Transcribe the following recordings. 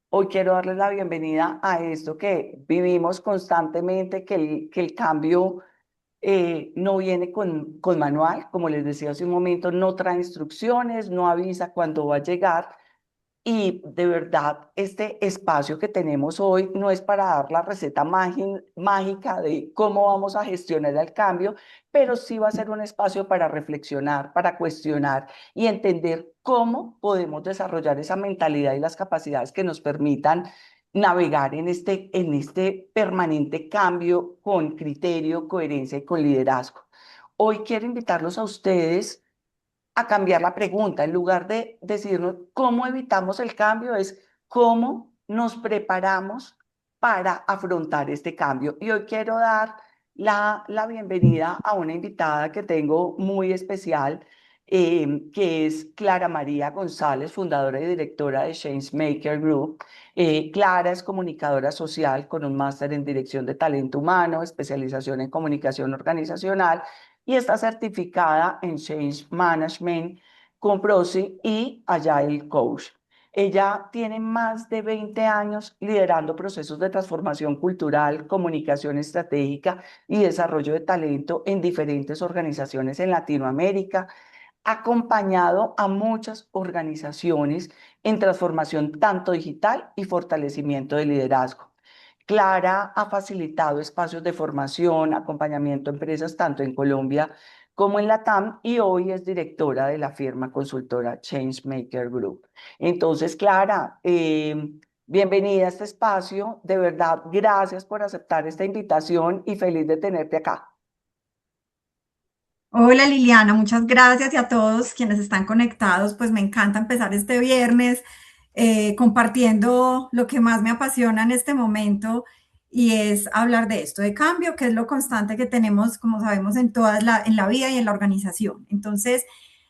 Hoy quiero darles la bienvenida a esto que vivimos constantemente, que el cambio no viene con manual, como les decía hace un momento, no trae instrucciones, no avisa cuándo va a llegar. Y de verdad, este espacio que tenemos hoy no es para dar la receta mágica de cómo vamos a gestionar el cambio, pero sí va a ser un espacio para reflexionar, para cuestionar y entender cómo podemos desarrollar esa mentalidad y las capacidades que nos permitan navegar en este permanente cambio con criterio, coherencia y con liderazgo. Hoy quiero invitarlos a ustedes a cambiar la pregunta. En lugar de decirnos cómo evitamos el cambio, es cómo nos preparamos para afrontar este cambio. Y hoy quiero dar la bienvenida a una invitada que tengo muy especial, que es Clara María González, fundadora y directora de Changemaker Group. Clara es comunicadora social con un máster en dirección de talento humano, especialización en comunicación organizacional y está certificada en Change Management con Prosi y Agile Coach. Ella tiene más de 20 años liderando procesos de transformación cultural, comunicación estratégica y desarrollo de talento en diferentes organizaciones en Latinoamérica. Ha acompañado a muchas organizaciones en transformación tanto digital y fortalecimiento de liderazgo. Clara ha facilitado espacios de formación, acompañamiento a empresas tanto en Colombia como en Latam y hoy es directora de la firma consultora Changemaker Group. Entonces, Clara, bienvenida a este espacio. De verdad, gracias por aceptar esta invitación y feliz de tenerte acá. Hola Liliana, muchas gracias y a todos quienes están conectados. Pues me encanta empezar este viernes compartiendo lo que más me apasiona en este momento y es hablar de esto, de cambio, que es lo constante que tenemos, como sabemos, en la vida y en la organización. Entonces,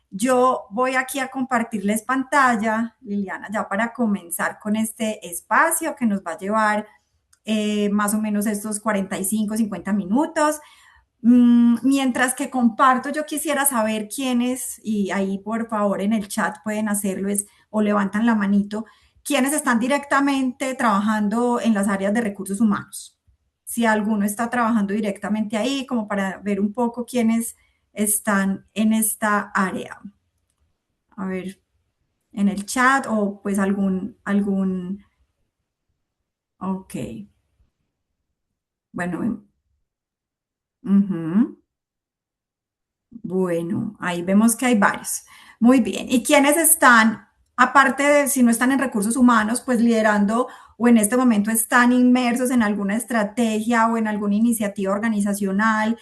yo voy aquí a compartirles pantalla, Liliana, ya para comenzar con este espacio que nos va a llevar más o menos estos 45, 50 minutos. Mientras que comparto, yo quisiera saber quiénes, y ahí por favor en el chat pueden hacerlo o levantan la manito, quiénes están directamente trabajando en las áreas de recursos humanos. Si alguno está trabajando directamente ahí, como para ver un poco quiénes están en esta área. A ver, en el chat o pues ok, bueno, ujú. Bueno, ahí vemos que hay varios. Muy bien. ¿Y quiénes están, aparte de si no están en recursos humanos, pues liderando o en este momento están inmersos en alguna estrategia o en alguna iniciativa organizacional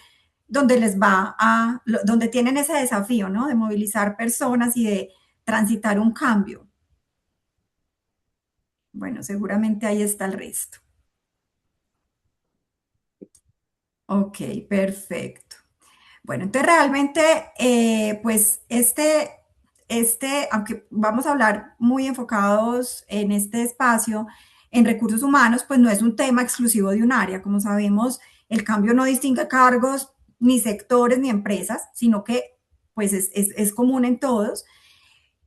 donde donde tienen ese desafío, ¿no? De movilizar personas y de transitar un cambio? Bueno, seguramente ahí está el resto. Ok, perfecto. Bueno, entonces realmente, pues aunque vamos a hablar muy enfocados en este espacio, en recursos humanos, pues no es un tema exclusivo de un área. Como sabemos, el cambio no distingue cargos, ni sectores, ni empresas, sino que pues es común en todos.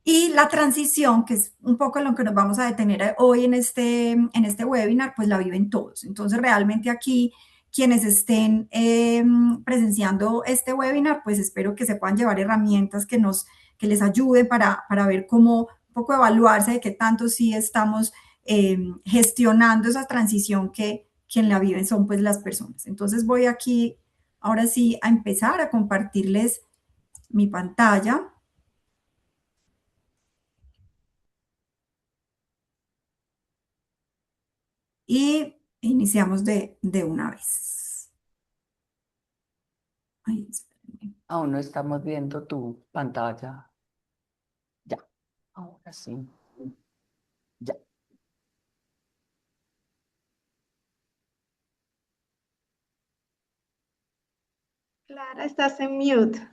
Y la transición, que es un poco en lo que nos vamos a detener hoy en este webinar, pues la viven todos. Entonces, realmente aquí, quienes estén presenciando este webinar, pues espero que se puedan llevar herramientas que les ayuden para ver cómo un poco evaluarse de qué tanto sí estamos gestionando esa transición que quien la viven son pues las personas. Entonces, voy aquí ahora sí a empezar a compartirles mi pantalla. Y iniciamos de una vez. Ay, espérenme. Aún no estamos viendo tu pantalla. Ya, ahora sí. Ya. Clara, estás en mute.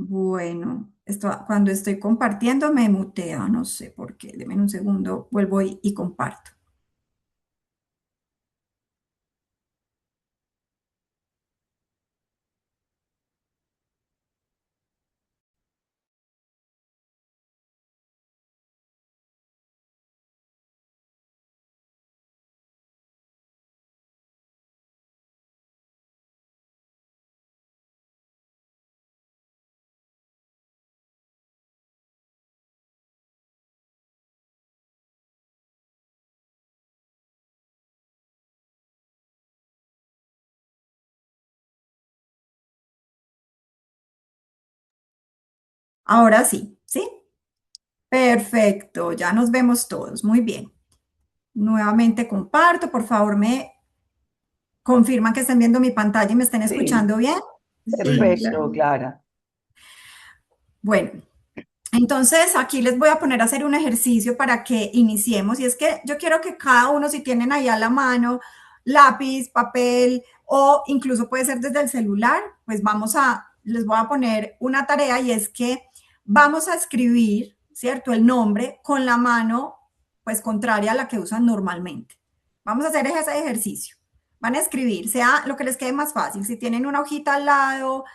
Bueno, Cuando estoy compartiendo me mutea, no sé por qué. Deme un segundo, vuelvo y comparto. Ahora sí, ¿sí? Perfecto, ya nos vemos todos. Muy bien. Nuevamente comparto, por favor, me confirman que estén viendo mi pantalla y me estén Sí, escuchando bien. Sí, perfecto, claro. Clara. Bueno, entonces aquí les voy a poner a hacer un ejercicio para que iniciemos y es que yo quiero que cada uno, si tienen ahí a la mano lápiz, papel o incluso puede ser desde el celular, pues les voy a poner una tarea y es que vamos a escribir, ¿cierto? El nombre con la mano pues contraria a la que usan normalmente. Vamos a hacer ese ejercicio. Van a escribir, sea lo que les quede más fácil. Si tienen una hojita al lado,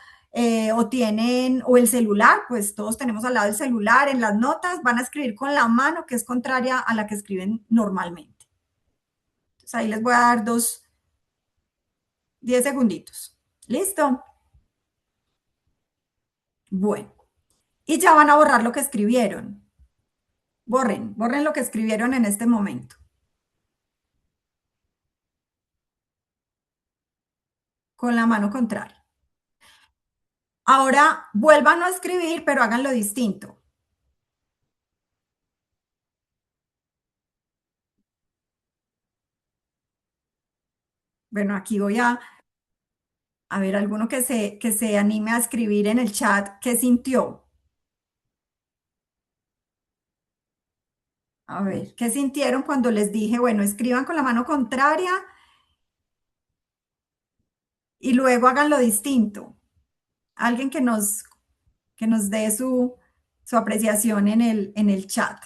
o el celular, pues todos tenemos al lado el celular, en las notas van a escribir con la mano que es contraria a la que escriben normalmente. Entonces ahí les voy a dar 10 segunditos. ¿Listo? Bueno, y ya van a borrar lo que escribieron. Borren lo que escribieron en este momento, con la mano contraria. Ahora vuelvan a escribir, pero háganlo distinto. Bueno, aquí voy a ver alguno que se anime a escribir en el chat qué sintió. A ver, ¿qué sintieron cuando les dije, bueno, escriban con la mano contraria y luego háganlo distinto? Alguien que nos dé su apreciación en el chat.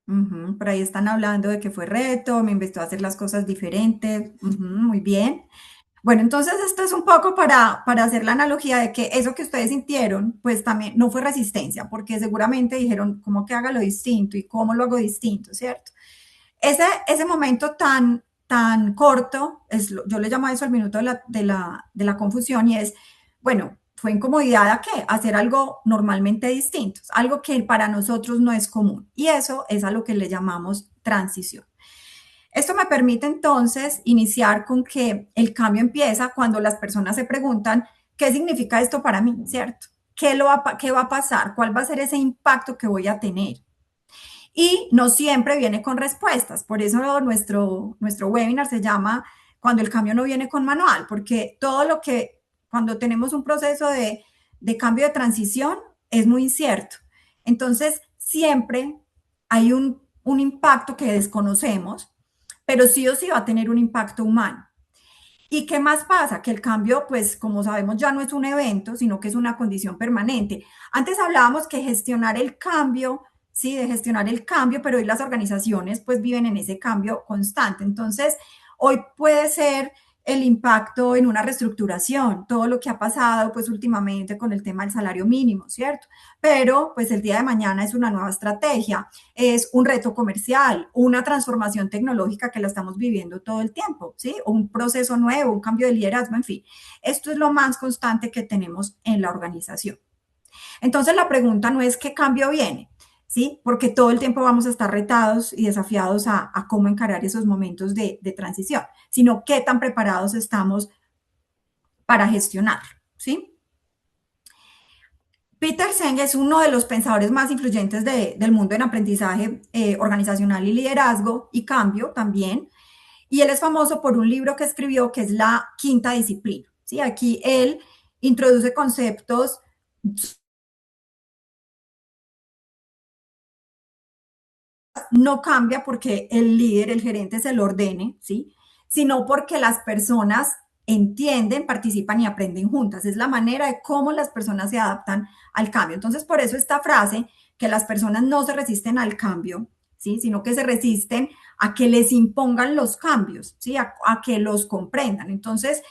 Ujú, por ahí están hablando de que fue reto, me invitó a hacer las cosas diferentes. Ujú, muy bien. Bueno, entonces esto es un poco para hacer la analogía de que eso que ustedes sintieron, pues también no fue resistencia, porque seguramente dijeron, ¿cómo que haga lo distinto y cómo lo hago distinto, cierto? Ese momento tan corto, yo le llamo a eso el minuto de la confusión y es, bueno, fue incomodidad a qué? Hacer algo normalmente distinto, algo que para nosotros no es común. Y eso es a lo que le llamamos transición. Esto me permite entonces iniciar con que el cambio empieza cuando las personas se preguntan, ¿qué significa esto para mí? ¿Cierto? ¿Qué va a pasar? ¿Cuál va a ser ese impacto que voy a tener? Y no siempre viene con respuestas. Por eso nuestro webinar se llama Cuando el cambio no viene con manual, porque cuando tenemos un proceso de cambio de transición, es muy incierto. Entonces, siempre hay un impacto que desconocemos, pero sí o sí va a tener un impacto humano. ¿Y qué más pasa? Que el cambio, pues como sabemos, ya no es un evento, sino que es una condición permanente. Antes hablábamos que gestionar el cambio, sí, de gestionar el cambio, pero hoy las organizaciones pues viven en ese cambio constante. Entonces, hoy puede ser el impacto en una reestructuración, todo lo que ha pasado pues últimamente con el tema del salario mínimo, ¿cierto? Pero pues el día de mañana es una nueva estrategia, es un reto comercial, una transformación tecnológica que la estamos viviendo todo el tiempo, ¿sí? Un proceso nuevo, un cambio de liderazgo, en fin. Esto es lo más constante que tenemos en la organización. Entonces la pregunta no es qué cambio viene, ¿sí? Porque todo el tiempo vamos a estar retados y desafiados a cómo encarar esos momentos de transición, sino qué tan preparados estamos para gestionarlo, ¿sí? Peter Senge es uno de los pensadores más influyentes del mundo en aprendizaje organizacional y liderazgo y cambio también. Y él es famoso por un libro que escribió que es La Quinta Disciplina. ¿Sí? Aquí él introduce conceptos, no cambia porque el líder, el gerente se lo ordene, ¿sí? Sino porque las personas entienden, participan y aprenden juntas. Es la manera de cómo las personas se adaptan al cambio. Entonces, por eso esta frase, que las personas no se resisten al cambio, ¿sí? Sino que se resisten a que les impongan los cambios, ¿sí? A que los comprendan. Entonces,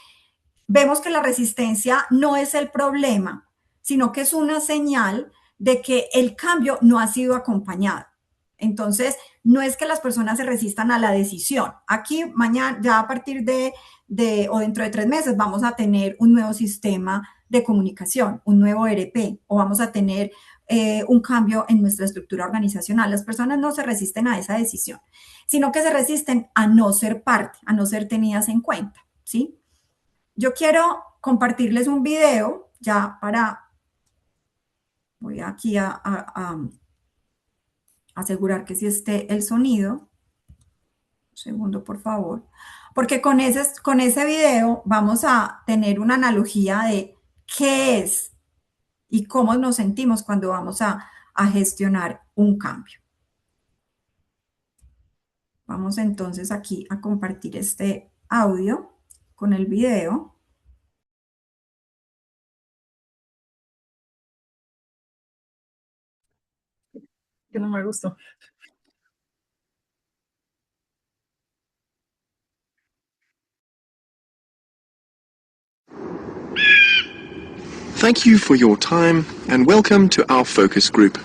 vemos que la resistencia no es el problema, sino que es una señal de que el cambio no ha sido acompañado. Entonces, no es que las personas se resistan a la decisión. Aquí, mañana, ya a partir o dentro de 3 meses, vamos a tener un nuevo sistema de comunicación, un nuevo ERP, o vamos a tener un cambio en nuestra estructura organizacional. Las personas no se resisten a esa decisión, sino que se resisten a no ser parte, a no ser tenidas en cuenta, ¿sí? Yo quiero compartirles un video ya voy aquí a asegurar que sí esté el sonido. Un segundo, por favor. Porque con ese video vamos a tener una analogía de qué es y cómo nos sentimos cuando vamos a gestionar un cambio. Vamos entonces aquí a compartir este audio con el video. Que no me gustó. Thank you for your time and welcome to our focus group.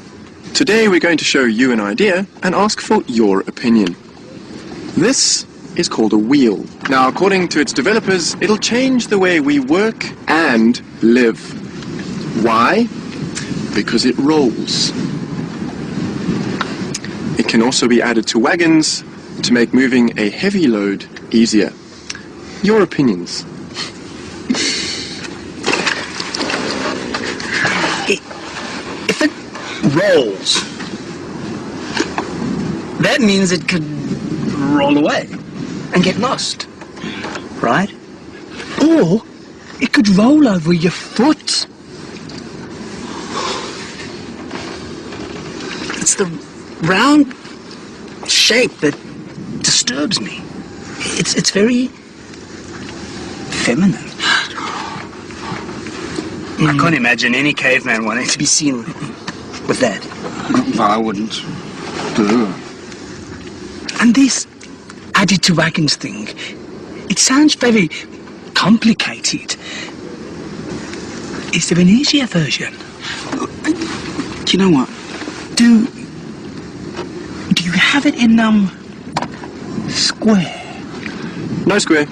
Today we're going to show you an idea and ask for your opinion. This is called a wheel. Now, according to its developers, it'll change the way we work and live. Why? Because it rolls. It can also be added to wagons to make moving a heavy load easier. Your opinions? If it rolls, that means it could roll away and get lost, right? Or it could roll over your foot. It's the round shape that disturbs me. It's very feminine. I can't imagine any caveman wanting to be seen with that. I wouldn't. Duh. And this added to wagons thing, it sounds very complicated. Is there an easier version? You know what? Do you have it in square? No square.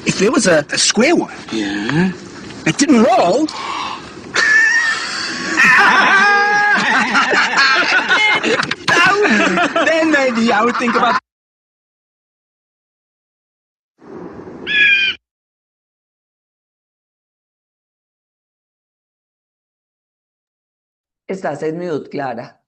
If there was a square one, Yeah? it didn't roll. Then maybe I would think about. Estás en mute, Clara.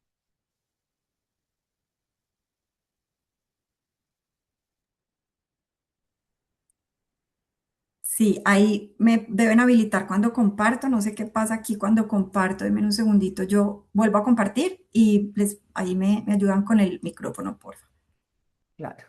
Sí, ahí me deben habilitar cuando comparto. No sé qué pasa aquí cuando comparto. Denme un segundito. Yo vuelvo a compartir y ahí me ayudan con el micrófono, por favor. Claro.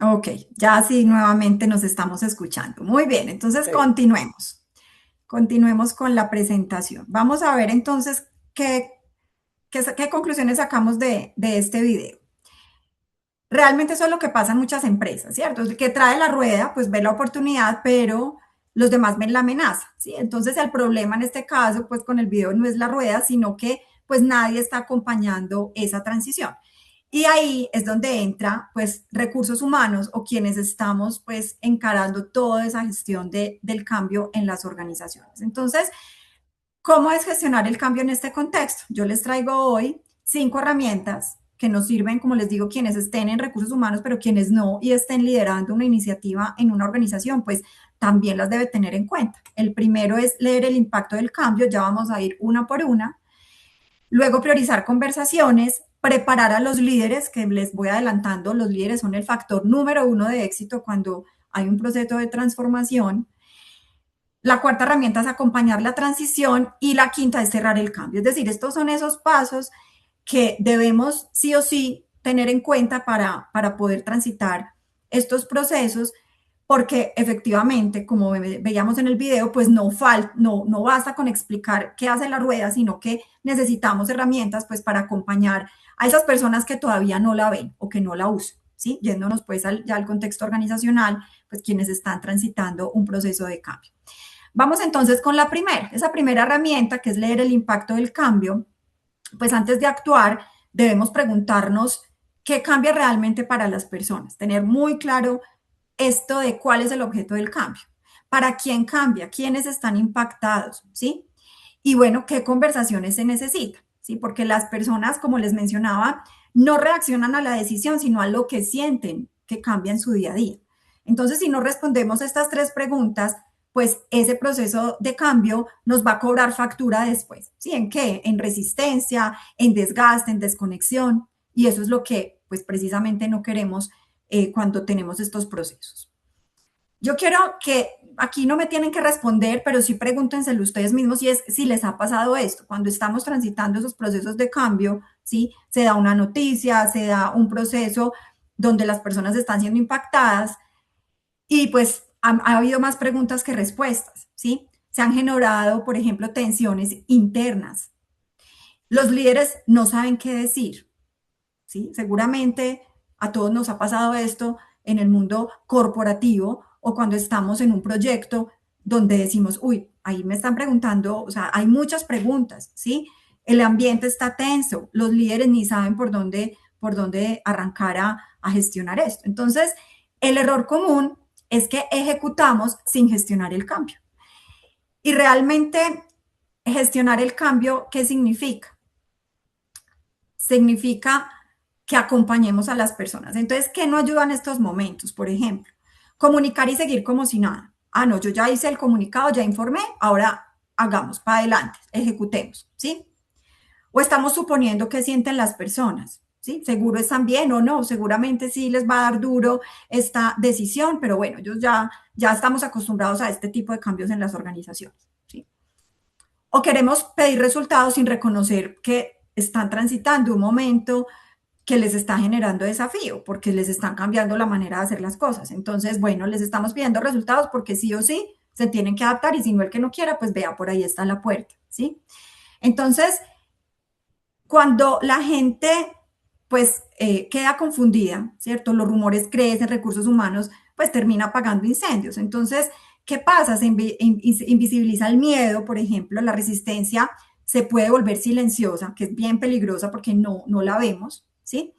Ok, ya sí nuevamente nos estamos escuchando. Muy bien, entonces Sí. continuemos. Continuemos con la presentación. Vamos a ver entonces qué conclusiones sacamos de este video. Realmente eso es lo que pasa en muchas empresas, ¿cierto? El que trae la rueda, pues ve la oportunidad, pero los demás ven la amenaza, ¿sí? Entonces el problema en este caso, pues con el video no es la rueda, sino que pues nadie está acompañando esa transición. Y ahí es donde entra, pues, recursos humanos o quienes estamos, pues, encarando toda esa gestión del cambio en las organizaciones. Entonces, ¿cómo es gestionar el cambio en este contexto? Yo les traigo hoy 5 herramientas que nos sirven, como les digo, quienes estén en recursos humanos, pero quienes no y estén liderando una iniciativa en una organización, pues también las debe tener en cuenta. El primero es leer el impacto del cambio, ya vamos a ir una por una. Luego priorizar conversaciones, preparar a los líderes, que les voy adelantando, los líderes son el factor número 1 de éxito cuando hay un proceso de transformación. La cuarta herramienta es acompañar la transición y la quinta es cerrar el cambio. Es decir, estos son esos pasos que debemos sí o sí tener en cuenta para poder transitar estos procesos, porque efectivamente, como veíamos en el video, pues no basta con explicar qué hace la rueda, sino que necesitamos herramientas pues para acompañar a esas personas que todavía no la ven o que no la usan, ¿sí? Yéndonos pues ya al contexto organizacional, pues quienes están transitando un proceso de cambio. Vamos entonces con esa primera herramienta, que es leer el impacto del cambio. Pues antes de actuar, debemos preguntarnos qué cambia realmente para las personas, tener muy claro esto de cuál es el objeto del cambio, para quién cambia, quiénes están impactados, ¿sí? Y bueno, qué conversaciones se necesitan, ¿sí? Porque las personas, como les mencionaba, no reaccionan a la decisión, sino a lo que sienten que cambia en su día a día. Entonces, si no respondemos a estas 3 preguntas, pues ese proceso de cambio nos va a cobrar factura después, ¿sí? ¿En qué? En resistencia, en desgaste, en desconexión, y eso es lo que, pues precisamente no queremos cuando tenemos estos procesos. Yo quiero que, aquí no me tienen que responder, pero sí pregúntenselo ustedes mismos si les ha pasado esto. Cuando estamos transitando esos procesos de cambio, ¿sí? Se da una noticia, se da un proceso donde las personas están siendo impactadas y pues ha habido más preguntas que respuestas, ¿sí? Se han generado, por ejemplo, tensiones internas. Los líderes no saben qué decir, ¿sí? Seguramente a todos nos ha pasado esto en el mundo corporativo o cuando estamos en un proyecto donde decimos, uy, ahí me están preguntando, o sea, hay muchas preguntas, ¿sí? El ambiente está tenso, los líderes ni saben por dónde arrancar a gestionar esto. Entonces, el error común es que ejecutamos sin gestionar el cambio. Y realmente gestionar el cambio, ¿qué significa? Significa que acompañemos a las personas. Entonces, ¿qué no ayuda en estos momentos? Por ejemplo, comunicar y seguir como si nada. Ah, no, yo ya hice el comunicado, ya informé, ahora hagamos, para adelante, ejecutemos, ¿sí? O estamos suponiendo qué sienten las personas, ¿sí? Seguro están bien o no, seguramente sí les va a dar duro esta decisión, pero bueno, ellos ya estamos acostumbrados a este tipo de cambios en las organizaciones, ¿sí? O queremos pedir resultados sin reconocer que están transitando un momento que les está generando desafío, porque les están cambiando la manera de hacer las cosas. Entonces, bueno, les estamos pidiendo resultados porque sí o sí se tienen que adaptar y si no el que no quiera, pues vea, por ahí está la puerta, ¿sí? Entonces, cuando la gente, pues, queda confundida, ¿cierto? Los rumores crecen, recursos humanos, pues termina apagando incendios. Entonces, ¿qué pasa? Se invisibiliza el miedo, por ejemplo, la resistencia se puede volver silenciosa, que es bien peligrosa porque no la vemos, ¿sí?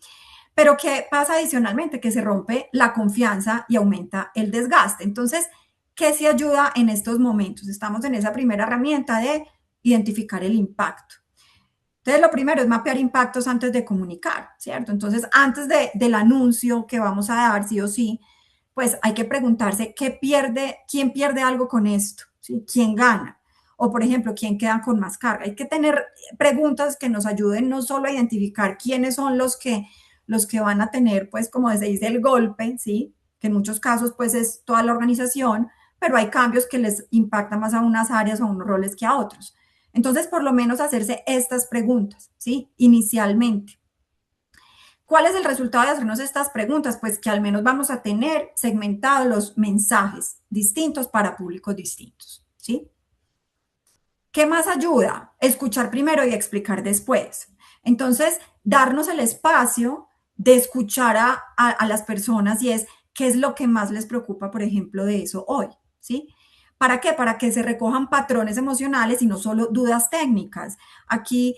Pero ¿qué pasa adicionalmente? Que se rompe la confianza y aumenta el desgaste. Entonces, ¿qué se ayuda en estos momentos? Estamos en esa primera herramienta de identificar el impacto. Entonces, lo primero es mapear impactos antes de comunicar, ¿cierto? Entonces, antes del anuncio que vamos a dar, sí o sí, pues hay que preguntarse quién pierde algo con esto, ¿sí? ¿Quién gana? O, por ejemplo, ¿quién queda con más carga? Hay que tener preguntas que nos ayuden no solo a identificar quiénes son los que van a tener, pues, como se dice, el golpe, ¿sí? Que en muchos casos, pues, es toda la organización, pero hay cambios que les impactan más a unas áreas o a unos roles que a otros. Entonces, por lo menos hacerse estas preguntas, ¿sí? Inicialmente. ¿Cuál es el resultado de hacernos estas preguntas? Pues que al menos vamos a tener segmentados los mensajes distintos para públicos distintos, ¿sí? ¿Qué más ayuda? Escuchar primero y explicar después. Entonces, darnos el espacio de escuchar a las personas y es qué es lo que más les preocupa, por ejemplo, de eso hoy, ¿sí? ¿Para qué? Para que se recojan patrones emocionales y no solo dudas técnicas. Aquí,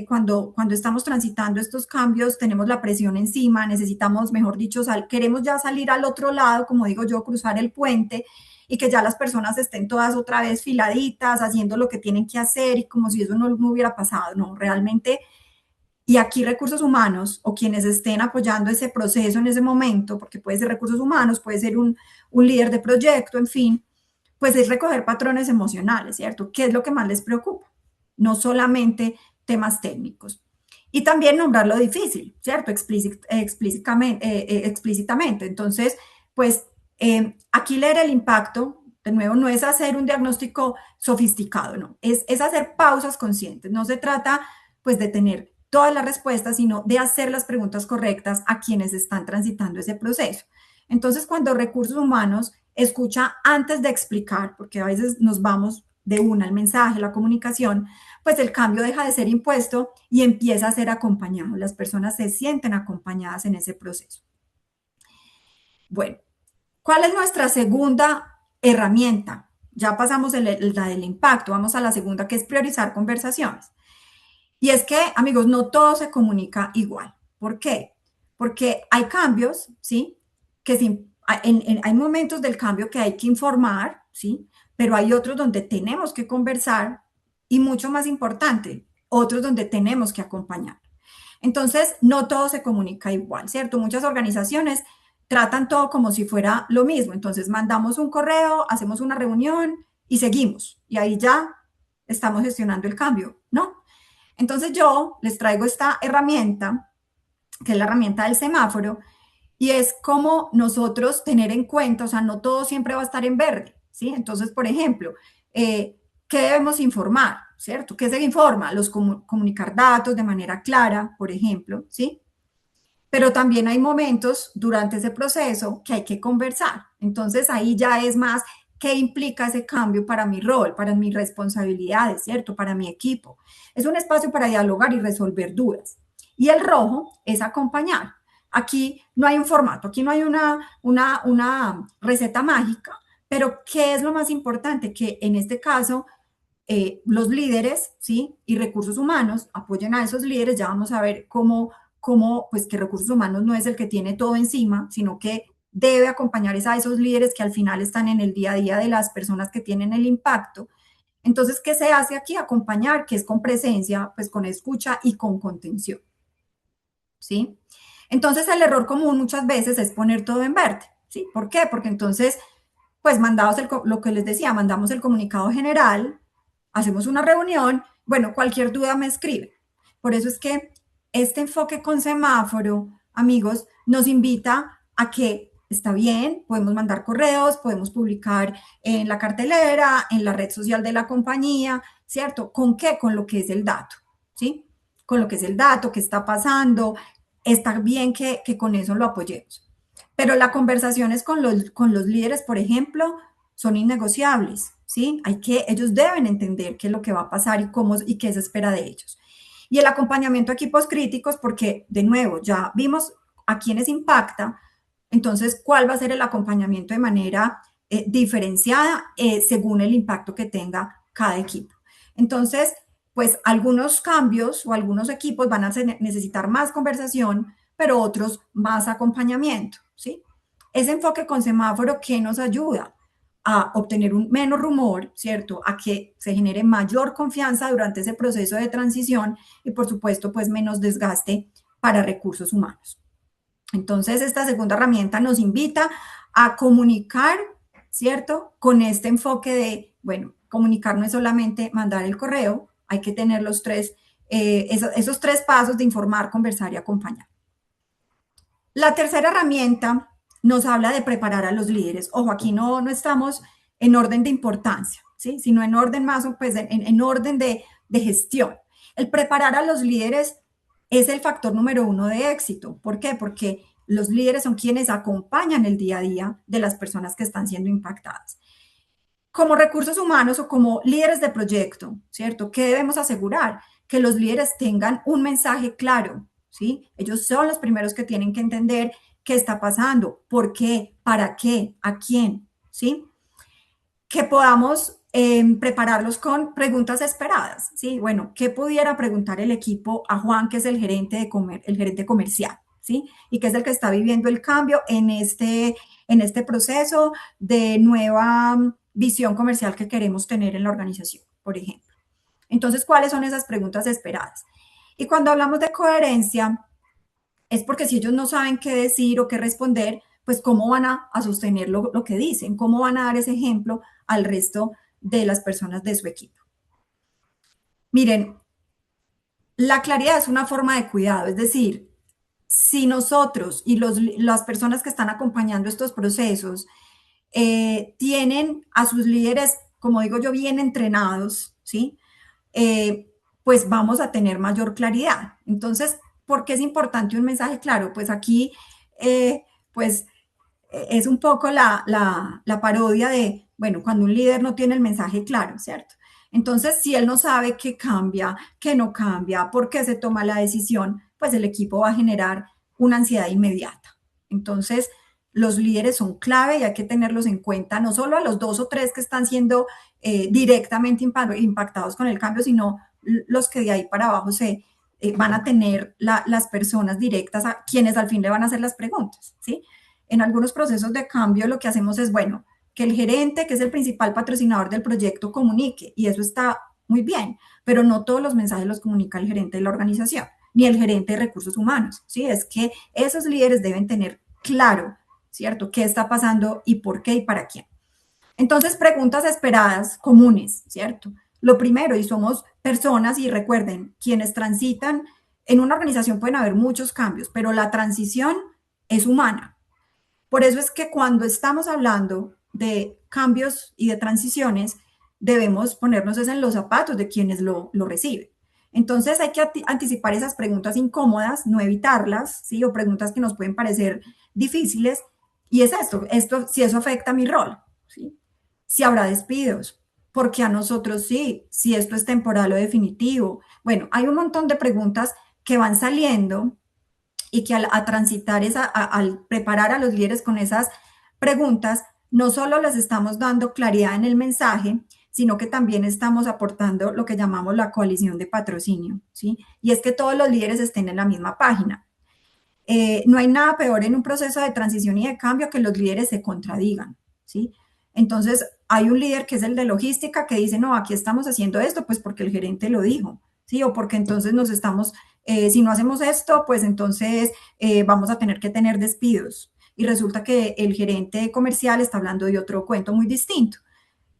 cuando estamos transitando estos cambios, tenemos la presión encima, necesitamos, mejor dicho, queremos ya salir al otro lado, como digo yo, cruzar el puente, y que ya las personas estén todas otra vez filaditas, haciendo lo que tienen que hacer y como si eso no hubiera pasado. No, realmente Y aquí recursos humanos o quienes estén apoyando ese proceso en ese momento, porque puede ser recursos humanos, puede ser un líder de proyecto, en fin, pues es recoger patrones emocionales, ¿cierto? ¿Qué es lo que más les preocupa? No solamente temas técnicos. Y también nombrar lo difícil, ¿cierto? Explícitamente. Entonces, pues aquí leer el impacto, de nuevo, no es hacer un diagnóstico sofisticado, no, es hacer pausas conscientes. No se trata, pues, de tener todas las respuestas, sino de hacer las preguntas correctas a quienes están transitando ese proceso. Entonces, cuando recursos humanos escucha antes de explicar, porque a veces nos vamos de una al mensaje, la comunicación, pues el cambio deja de ser impuesto y empieza a ser acompañado. Las personas se sienten acompañadas en ese proceso. Bueno, ¿cuál es nuestra segunda herramienta? Ya pasamos la del impacto, vamos a la segunda, que es priorizar conversaciones. Y es que, amigos, no todo se comunica igual. ¿Por qué? Porque hay cambios, ¿sí? Hay momentos del cambio que hay que informar, ¿sí? Pero hay otros donde tenemos que conversar y, mucho más importante, otros donde tenemos que acompañar. Entonces, no todo se comunica igual, ¿cierto? Muchas organizaciones tratan todo como si fuera lo mismo. Entonces, mandamos un correo, hacemos una reunión y seguimos. Y ahí ya estamos gestionando el cambio, ¿no? Entonces yo les traigo esta herramienta, que es la herramienta del semáforo, y es como nosotros tener en cuenta, o sea, no todo siempre va a estar en verde, ¿sí? Entonces, por ejemplo, ¿qué debemos informar, cierto? ¿Qué se informa? Comunicar datos de manera clara, por ejemplo, ¿sí? Pero también hay momentos durante ese proceso que hay que conversar. Entonces, ahí ya es más qué implica ese cambio para mi rol, para mis responsabilidades, ¿cierto? Para mi equipo. Es un espacio para dialogar y resolver dudas. Y el rojo es acompañar. Aquí no hay un formato, aquí no hay una receta mágica, pero ¿qué es lo más importante? Que en este caso los líderes, ¿sí? Y recursos humanos apoyen a esos líderes. Ya vamos a ver cómo pues que recursos humanos no es el que tiene todo encima, sino que debe acompañar a esos líderes que al final están en el día a día de las personas que tienen el impacto. Entonces, ¿qué se hace aquí? Acompañar, que es con presencia, pues con escucha y con contención, ¿sí? Entonces, el error común muchas veces es poner todo en verde, ¿sí? ¿Por qué? Porque entonces, pues lo que les decía, mandamos el comunicado general, hacemos una reunión, bueno, cualquier duda me escribe. Por eso es que este enfoque con semáforo, amigos, nos invita a que está bien, podemos mandar correos, podemos publicar en la cartelera, en la red social de la compañía, ¿cierto? ¿Con qué? Con lo que es el dato, ¿sí? Con lo que es el dato, qué está pasando, está bien que con eso lo apoyemos. Pero las conversaciones con los líderes, por ejemplo, son innegociables, ¿sí? Ellos deben entender qué es lo que va a pasar y qué se espera de ellos. Y el acompañamiento a equipos críticos, porque, de nuevo, ya vimos a quiénes impacta, entonces, ¿cuál va a ser el acompañamiento de manera diferenciada según el impacto que tenga cada equipo? Entonces, pues algunos cambios o algunos equipos van a necesitar más conversación, pero otros más acompañamiento, ¿sí? Ese enfoque con semáforo, ¿qué nos ayuda? A obtener un menos rumor, ¿cierto? A que se genere mayor confianza durante ese proceso de transición y, por supuesto, pues menos desgaste para recursos humanos. Entonces, esta segunda herramienta nos invita a comunicar, ¿cierto? Con este enfoque de, bueno, comunicar no es solamente mandar el correo, hay que tener esos tres pasos de informar, conversar y acompañar. La tercera herramienta nos habla de preparar a los líderes. Ojo, aquí no estamos en orden de importancia, ¿sí? Sino en orden más, pues en orden de gestión. El preparar a los líderes es el factor número 1 de éxito. ¿Por qué? Porque los líderes son quienes acompañan el día a día de las personas que están siendo impactadas. Como recursos humanos o como líderes de proyecto, ¿cierto? ¿Qué debemos asegurar? Que los líderes tengan un mensaje claro, ¿sí? Ellos son los primeros que tienen que entender qué está pasando, por qué, para qué, a quién, ¿sí? Que podamos prepararlos con preguntas esperadas, ¿sí? Bueno, ¿qué pudiera preguntar el equipo a Juan, que es el gerente comercial, ¿sí? Y que es el que está viviendo el cambio en este proceso de nueva visión comercial que queremos tener en la organización, por ejemplo. Entonces, ¿cuáles son esas preguntas esperadas? Y cuando hablamos de coherencia, es porque si ellos no saben qué decir o qué responder, pues cómo van a sostener lo que dicen, cómo van a dar ese ejemplo al resto de las personas de su equipo. Miren, la claridad es una forma de cuidado, es decir, si nosotros y las personas que están acompañando estos procesos tienen a sus líderes, como digo yo, bien entrenados, ¿sí? Pues vamos a tener mayor claridad. Entonces, ¿por qué es importante un mensaje claro? Pues aquí, pues es un poco la parodia de, bueno, cuando un líder no tiene el mensaje claro, ¿cierto? Entonces, si él no sabe qué cambia, qué no cambia, por qué se toma la decisión, pues el equipo va a generar una ansiedad inmediata. Entonces, los líderes son clave y hay que tenerlos en cuenta, no solo a los 2 o 3 que están siendo directamente impactados con el cambio, sino los que de ahí para abajo van a tener las personas directas a quienes al fin le van a hacer las preguntas, ¿sí? En algunos procesos de cambio lo que hacemos es, bueno, que el gerente, que es el principal patrocinador del proyecto, comunique, y eso está muy bien, pero no todos los mensajes los comunica el gerente de la organización, ni el gerente de recursos humanos, ¿sí? Es que esos líderes deben tener claro, ¿cierto?, qué está pasando y por qué y para quién. Entonces, preguntas esperadas comunes, ¿cierto? Lo primero, y somos personas, y recuerden, quienes transitan, en una organización pueden haber muchos cambios, pero la transición es humana. Por eso es que cuando estamos hablando de cambios y de transiciones, debemos ponernos en los zapatos de quienes lo reciben. Entonces hay que anticipar esas preguntas incómodas, no evitarlas, ¿sí? O preguntas que nos pueden parecer difíciles. Y es esto si eso afecta a mi rol, ¿sí? Si habrá despidos, porque a nosotros sí, si esto es temporal o definitivo. Bueno, hay un montón de preguntas que van saliendo y que al transitar al preparar a los líderes con esas preguntas, no solo les estamos dando claridad en el mensaje, sino que también estamos aportando lo que llamamos la coalición de patrocinio, ¿sí? Y es que todos los líderes estén en la misma página. No hay nada peor en un proceso de transición y de cambio que los líderes se contradigan, ¿sí? Entonces, hay un líder que es el de logística que dice, no, aquí estamos haciendo esto, pues porque el gerente lo dijo, ¿sí? O porque entonces si no hacemos esto, pues entonces vamos a tener que tener despidos. Y resulta que el gerente comercial está hablando de otro cuento muy distinto.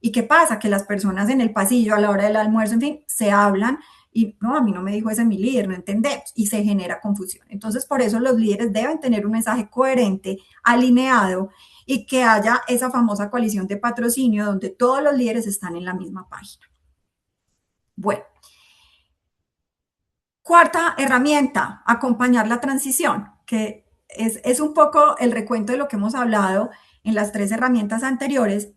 ¿Y qué pasa? Que las personas en el pasillo a la hora del almuerzo, en fin, se hablan y no, a mí no me dijo ese mi líder, no entendemos, y se genera confusión. Entonces, por eso los líderes deben tener un mensaje coherente, alineado, y que haya esa famosa coalición de patrocinio donde todos los líderes están en la misma página. Bueno. Cuarta herramienta, acompañar la transición, que es un poco el recuento de lo que hemos hablado en las 3 herramientas anteriores,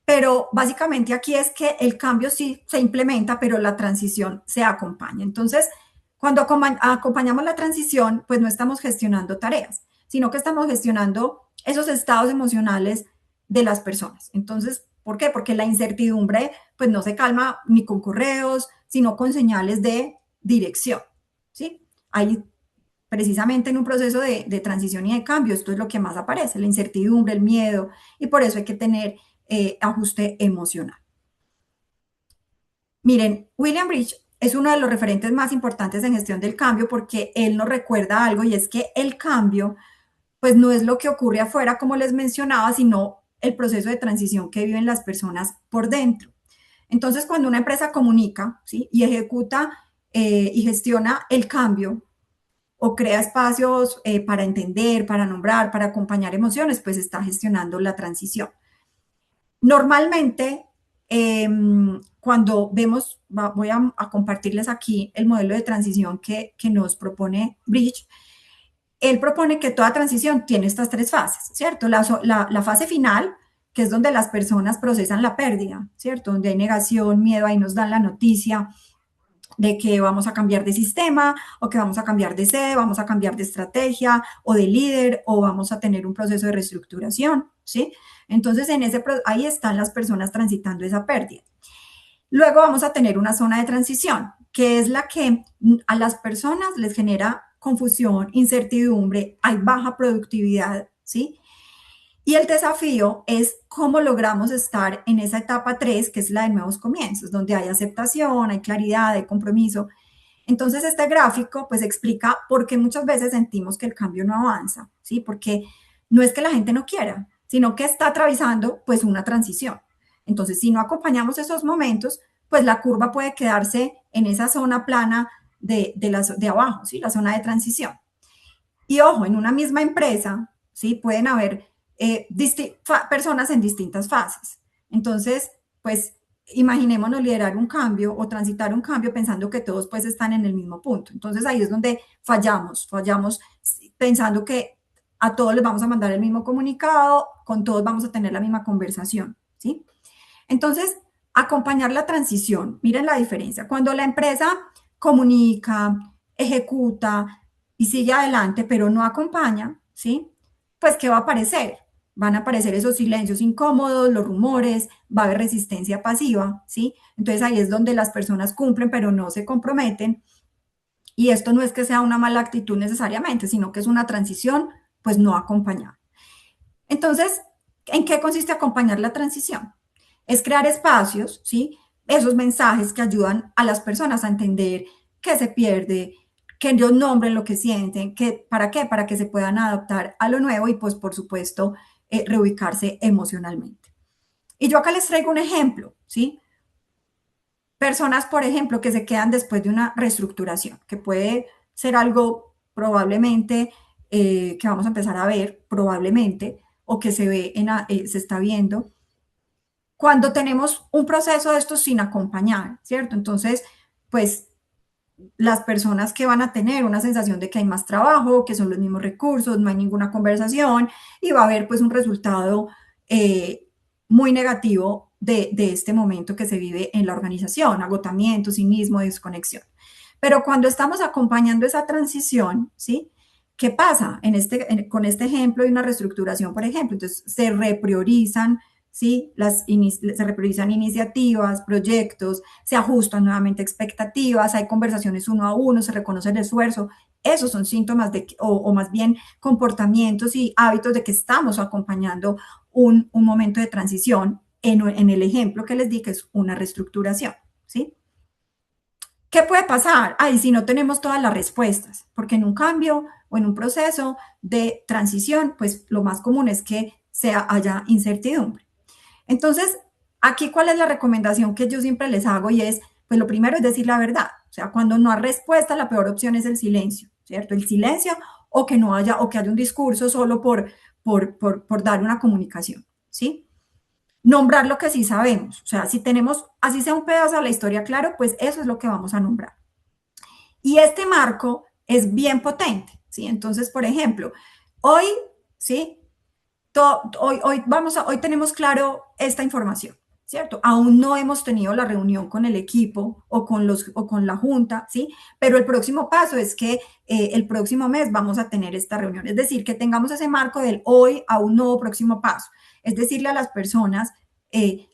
pero básicamente aquí es que el cambio sí se implementa, pero la transición se acompaña. Entonces, cuando acompañamos la transición, pues no estamos gestionando tareas, sino que estamos gestionando esos estados emocionales de las personas. Entonces, ¿por qué? Porque la incertidumbre pues no se calma ni con correos, sino con señales de dirección, ¿sí? Ahí, precisamente en un proceso de transición y de cambio, esto es lo que más aparece, la incertidumbre, el miedo, y por eso hay que tener ajuste emocional. Miren, William Bridge es uno de los referentes más importantes en gestión del cambio porque él nos recuerda algo y es que el cambio, pues no es lo que ocurre afuera, como les mencionaba, sino el proceso de transición que viven las personas por dentro. Entonces, cuando una empresa comunica, ¿sí?, y ejecuta y gestiona el cambio o crea espacios para entender, para nombrar, para acompañar emociones, pues está gestionando la transición. Normalmente, cuando vemos, voy a compartirles aquí el modelo de transición que nos propone Bridge. Él propone que toda transición tiene estas 3 fases, ¿cierto? La fase final, que es donde las personas procesan la pérdida, ¿cierto? Donde hay negación, miedo, ahí nos dan la noticia de que vamos a cambiar de sistema o que vamos a cambiar de sede, vamos a cambiar de estrategia o de líder o vamos a tener un proceso de reestructuración, ¿sí? Entonces, ahí están las personas transitando esa pérdida. Luego vamos a tener una zona de transición, que es la que a las personas les genera confusión, incertidumbre, hay baja productividad, ¿sí? Y el desafío es cómo logramos estar en esa etapa 3, que es la de nuevos comienzos, donde hay aceptación, hay claridad, hay compromiso. Entonces, este gráfico pues explica por qué muchas veces sentimos que el cambio no avanza, ¿sí? Porque no es que la gente no quiera, sino que está atravesando pues una transición. Entonces, si no acompañamos esos momentos, pues la curva puede quedarse en esa zona plana de abajo, ¿sí? La zona de transición. Y ojo, en una misma empresa, ¿sí? Pueden haber personas en distintas fases. Entonces, pues imaginémonos liderar un cambio o transitar un cambio pensando que todos pues están en el mismo punto. Entonces ahí es donde fallamos pensando que a todos les vamos a mandar el mismo comunicado, con todos vamos a tener la misma conversación, ¿sí? Entonces, acompañar la transición, miren la diferencia. Cuando la empresa comunica, ejecuta y sigue adelante, pero no acompaña, ¿sí? Pues, ¿qué va a aparecer? Van a aparecer esos silencios incómodos, los rumores, va a haber resistencia pasiva, ¿sí? Entonces ahí es donde las personas cumplen, pero no se comprometen. Y esto no es que sea una mala actitud necesariamente, sino que es una transición, pues no acompañada. Entonces, ¿en qué consiste acompañar la transición? Es crear espacios, ¿sí? Esos mensajes que ayudan a las personas a entender qué se pierde, que ellos nombren lo que sienten, ¿para qué? Para que se puedan adaptar a lo nuevo y pues por supuesto reubicarse emocionalmente. Y yo acá les traigo un ejemplo, ¿sí? Personas, por ejemplo, que se quedan después de una reestructuración, que puede ser algo probablemente que vamos a empezar a ver, probablemente, o que se está viendo, cuando tenemos un proceso de estos sin acompañar, ¿cierto? Entonces, pues las personas que van a tener una sensación de que hay más trabajo, que son los mismos recursos, no hay ninguna conversación y va a haber pues un resultado muy negativo de este momento que se vive en la organización, agotamiento, cinismo, desconexión. Pero cuando estamos acompañando esa transición, ¿sí? ¿Qué pasa con este ejemplo de una reestructuración, por ejemplo? Entonces, se repriorizan, ¿sí? Se repriorizan iniciativas, proyectos, se ajustan nuevamente expectativas, hay conversaciones uno a uno, se reconoce el esfuerzo. Esos son síntomas o más bien comportamientos y hábitos de que estamos acompañando un momento de transición en el ejemplo que les di, que es una reestructuración, ¿sí? ¿Qué puede pasar? Ay, si no tenemos todas las respuestas, porque en un cambio o en un proceso de transición, pues lo más común es que haya incertidumbre. Entonces, aquí, ¿cuál es la recomendación que yo siempre les hago? Y es, pues lo primero es decir la verdad. O sea, cuando no hay respuesta, la peor opción es el silencio, ¿cierto? El silencio o que no haya, o que haya un discurso solo por dar una comunicación, ¿sí? Nombrar lo que sí sabemos. O sea, si tenemos, así sea un pedazo de la historia claro, pues eso es lo que vamos a nombrar. Y este marco es bien potente, ¿sí? Entonces, por ejemplo, hoy, ¿sí? Hoy tenemos claro esta información, ¿cierto? Aún no hemos tenido la reunión con el equipo o con la junta, ¿sí? Pero el próximo paso es que el próximo mes vamos a tener esta reunión. Es decir, que tengamos ese marco del hoy a un nuevo próximo paso. Es decirle a las personas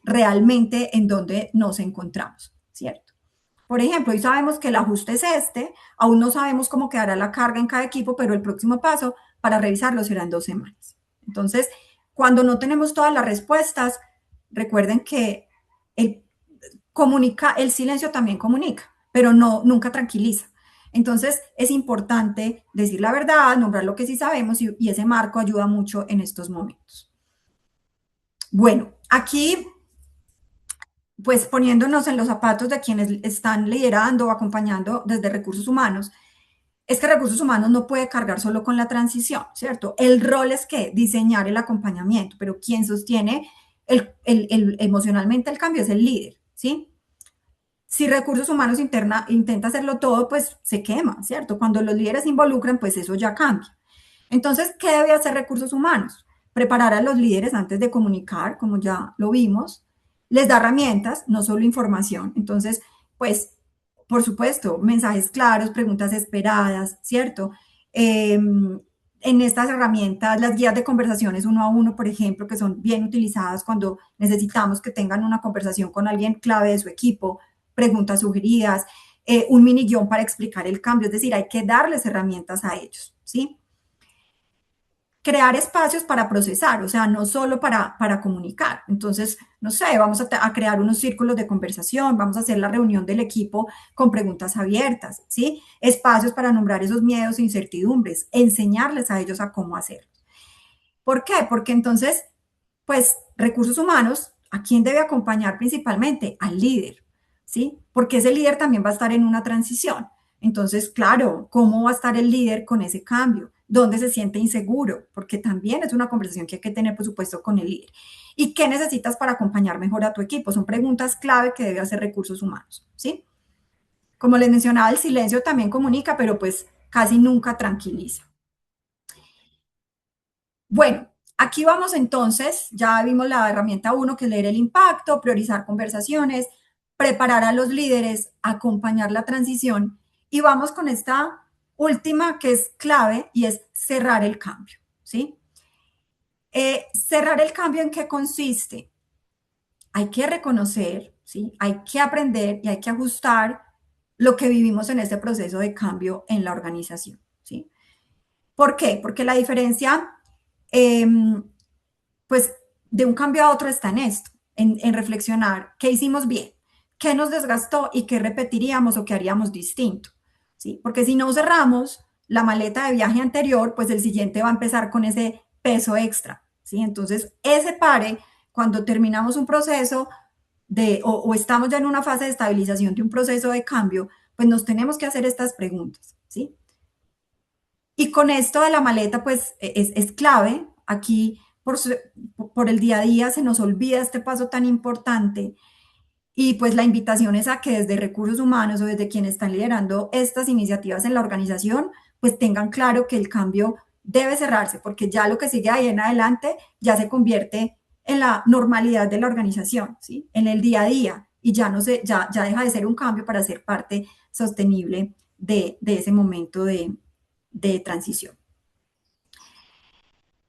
realmente en dónde nos encontramos, ¿cierto? Por ejemplo, hoy sabemos que el ajuste es aún no sabemos cómo quedará la carga en cada equipo, pero el próximo paso para revisarlo será en 2 semanas. Entonces, cuando no tenemos todas las respuestas, recuerden que el silencio también comunica, pero nunca tranquiliza. Entonces, es importante decir la verdad, nombrar lo que sí sabemos y ese marco ayuda mucho en estos momentos. Bueno, aquí, pues poniéndonos en los zapatos de quienes están liderando o acompañando desde recursos humanos, es que recursos humanos no puede cargar solo con la transición, ¿cierto? El rol es que diseñar el acompañamiento, pero quien sostiene emocionalmente el cambio es el líder, ¿sí? Si recursos humanos intenta hacerlo todo, pues se quema, ¿cierto? Cuando los líderes se involucran, pues eso ya cambia. Entonces, ¿qué debe hacer recursos humanos? Preparar a los líderes antes de comunicar, como ya lo vimos, les da herramientas, no solo información. Entonces, pues por supuesto, mensajes claros, preguntas esperadas, ¿cierto? En estas herramientas, las guías de conversaciones uno a uno, por ejemplo, que son bien utilizadas cuando necesitamos que tengan una conversación con alguien clave de su equipo, preguntas sugeridas, un mini guión para explicar el cambio, es decir, hay que darles herramientas a ellos, ¿sí? crear espacios para procesar, o sea, no solo para comunicar. Entonces, no sé, vamos a crear unos círculos de conversación, vamos a hacer la reunión del equipo con preguntas abiertas, ¿sí? Espacios para nombrar esos miedos e incertidumbres, enseñarles a ellos a cómo hacerlo. ¿Por qué? Porque entonces, pues, recursos humanos, ¿a quién debe acompañar principalmente? Al líder, ¿sí? Porque ese líder también va a estar en una transición. Entonces, claro, ¿cómo va a estar el líder con ese cambio? ¿Dónde se siente inseguro? Porque también es una conversación que hay que tener, por supuesto, con el líder. ¿Y qué necesitas para acompañar mejor a tu equipo? Son preguntas clave que debe hacer recursos humanos, ¿sí? Como les mencionaba, el silencio también comunica, pero pues casi nunca tranquiliza. Bueno, aquí vamos entonces, ya vimos la herramienta 1, que es leer el impacto, priorizar conversaciones, preparar a los líderes, acompañar la transición, y vamos con esta última que es clave y es cerrar el cambio, ¿sí? Cerrar el cambio, ¿en qué consiste? Hay que reconocer, ¿sí? Hay que aprender y hay que ajustar lo que vivimos en este proceso de cambio en la organización, ¿sí? ¿Por qué? Porque la diferencia, pues, de un cambio a otro está en esto, en reflexionar qué hicimos bien, qué nos desgastó y qué repetiríamos o qué haríamos distinto, ¿sí? Porque si no cerramos la maleta de viaje anterior, pues el siguiente va a empezar con ese peso extra, ¿sí? Entonces, ese pare, cuando terminamos un proceso o estamos ya en una fase de estabilización de un proceso de cambio, pues nos tenemos que hacer estas preguntas, ¿sí? Y con esto de la maleta, pues es clave. Aquí, por el día a día, se nos olvida este paso tan importante. Y pues la invitación es a que desde recursos humanos o desde quienes están liderando estas iniciativas en la organización, pues tengan claro que el cambio debe cerrarse, porque ya lo que sigue ahí en adelante ya se convierte en la normalidad de la organización, ¿sí? En el día a día, y ya deja de ser un cambio para ser parte sostenible de ese momento de transición.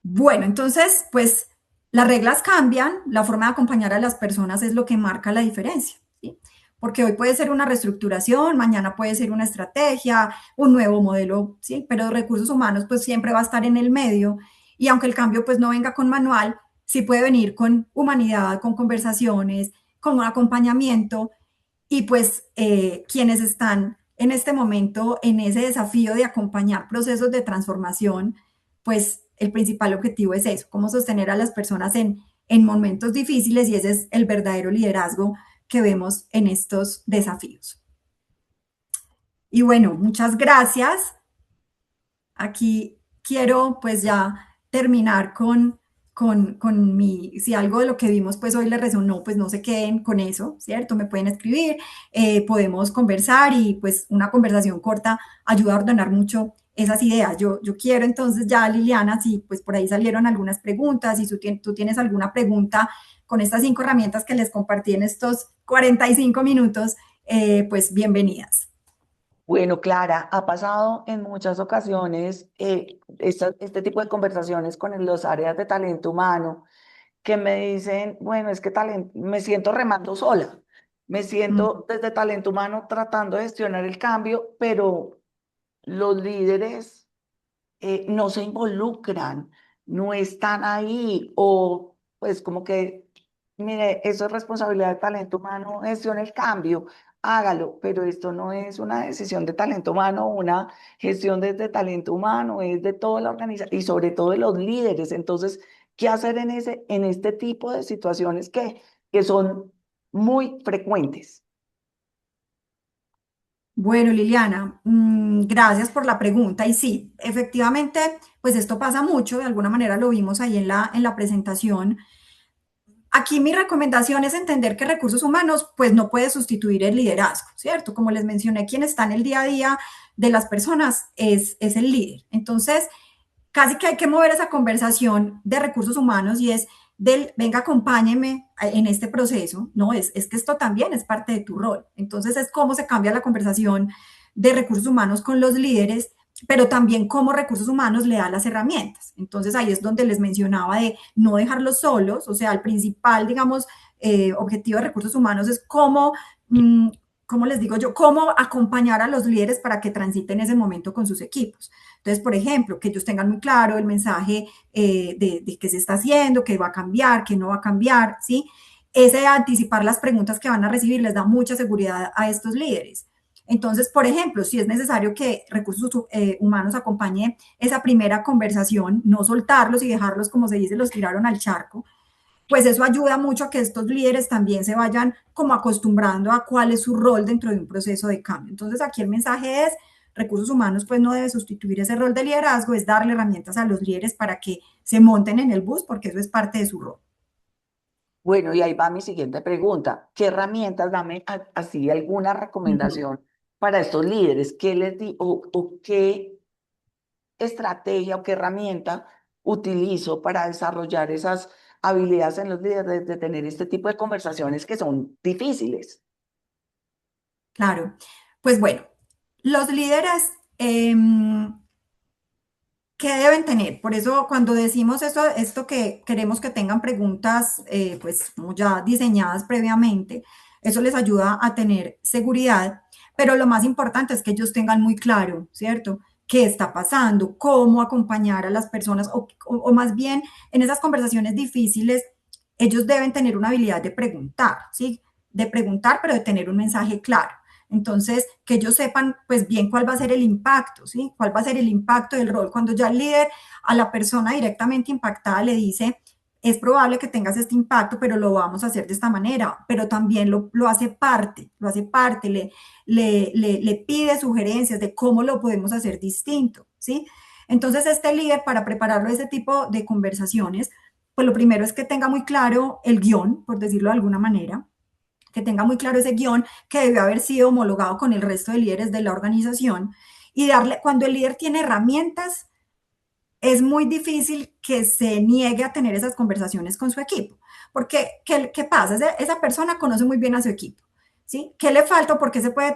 Bueno, entonces, pues las reglas cambian, la forma de acompañar a las personas es lo que marca la diferencia, ¿sí? Porque hoy puede ser una reestructuración, mañana puede ser una estrategia, un nuevo modelo, ¿sí? Pero recursos humanos pues siempre va a estar en el medio, y aunque el cambio pues no venga con manual, sí puede venir con humanidad, con conversaciones, con un acompañamiento, y pues quienes están en este momento en ese desafío de acompañar procesos de transformación, pues el principal objetivo es eso, cómo sostener a las personas en momentos difíciles, y ese es el verdadero liderazgo que vemos en estos desafíos. Y bueno, muchas gracias. Aquí quiero pues ya terminar con si algo de lo que vimos pues hoy les resonó, pues no se queden con eso, ¿cierto? Me pueden escribir, podemos conversar, y pues una conversación corta ayuda a ordenar mucho esas ideas. Yo quiero entonces ya, Liliana, si pues por ahí salieron algunas preguntas, si tú tienes alguna pregunta con estas 5 herramientas que les compartí en estos 45 minutos, pues bienvenidas. Bueno, Clara, ha pasado en muchas ocasiones este tipo de conversaciones con los áreas de talento humano, que me dicen, bueno, es que me siento remando sola, me siento desde talento humano tratando de gestionar el cambio, pero los líderes no se involucran, no están ahí, o pues como que, mire, eso es responsabilidad de talento humano, gestione el cambio, hágalo, pero esto no es una decisión de talento humano, una gestión desde talento humano, es de toda la organización y sobre todo de los líderes. Entonces, ¿qué hacer en este tipo de situaciones que son muy frecuentes? Bueno, Liliana, gracias por la pregunta. Y sí, efectivamente, pues esto pasa mucho, de alguna manera lo vimos ahí en la presentación. Aquí mi recomendación es entender que recursos humanos pues no puede sustituir el liderazgo, ¿cierto? Como les mencioné, quien está en el día a día de las personas es el líder. Entonces, casi que hay que mover esa conversación de recursos humanos, y es del, venga, acompáñeme en este proceso, ¿no? Es que esto también es parte de tu rol. Entonces, es cómo se cambia la conversación de recursos humanos con los líderes, pero también cómo recursos humanos le da las herramientas. Entonces, ahí es donde les mencionaba de no dejarlos solos, o sea, el principal, digamos, objetivo de recursos humanos es cómo ¿cómo les digo yo? Cómo acompañar a los líderes para que transiten ese momento con sus equipos. Entonces, por ejemplo, que ellos tengan muy claro el mensaje de qué se está haciendo, qué va a cambiar, qué no va a cambiar, ¿sí? Ese anticipar las preguntas que van a recibir les da mucha seguridad a estos líderes. Entonces, por ejemplo, si es necesario que recursos humanos acompañe esa primera conversación, no soltarlos y dejarlos, como se dice, los tiraron al charco, pues eso ayuda mucho a que estos líderes también se vayan como acostumbrando a cuál es su rol dentro de un proceso de cambio. Entonces, aquí el mensaje es, recursos humanos pues no debe sustituir ese rol de liderazgo, es darle herramientas a los líderes para que se monten en el bus, porque eso es parte de su rol. Bueno, y ahí va mi siguiente pregunta. ¿Qué herramientas, dame así alguna recomendación para estos líderes? ¿Qué les di o qué estrategia o qué herramienta utilizo para desarrollar esas habilidades en los líderes de tener este tipo de conversaciones que son difíciles? Claro, pues bueno, los líderes, ¿qué deben tener? Por eso cuando decimos eso, esto que queremos que tengan preguntas, pues como ya diseñadas previamente, eso les ayuda a tener seguridad, pero lo más importante es que ellos tengan muy claro, ¿cierto? ¿Qué está pasando? ¿Cómo acompañar a las personas? O más bien, en esas conversaciones difíciles, ellos deben tener una habilidad de preguntar, ¿sí? De preguntar, pero de tener un mensaje claro. Entonces, que ellos sepan pues bien cuál va a ser el impacto, ¿sí? Cuál va a ser el impacto del rol. Cuando ya el líder a la persona directamente impactada le dice, es probable que tengas este impacto, pero lo vamos a hacer de esta manera, pero también lo hace parte, le pide sugerencias de cómo lo podemos hacer distinto, ¿sí? Entonces, este líder, para prepararlo a ese tipo de conversaciones, pues lo primero es que tenga muy claro el guión, por decirlo de alguna manera, que tenga muy claro ese guión que debe haber sido homologado con el resto de líderes de la organización y darle, cuando el líder tiene herramientas, es muy difícil que se niegue a tener esas conversaciones con su equipo. Porque, ¿qué pasa? Esa persona conoce muy bien a su equipo. ¿Sí? ¿Qué le falta? ¿Por qué se puede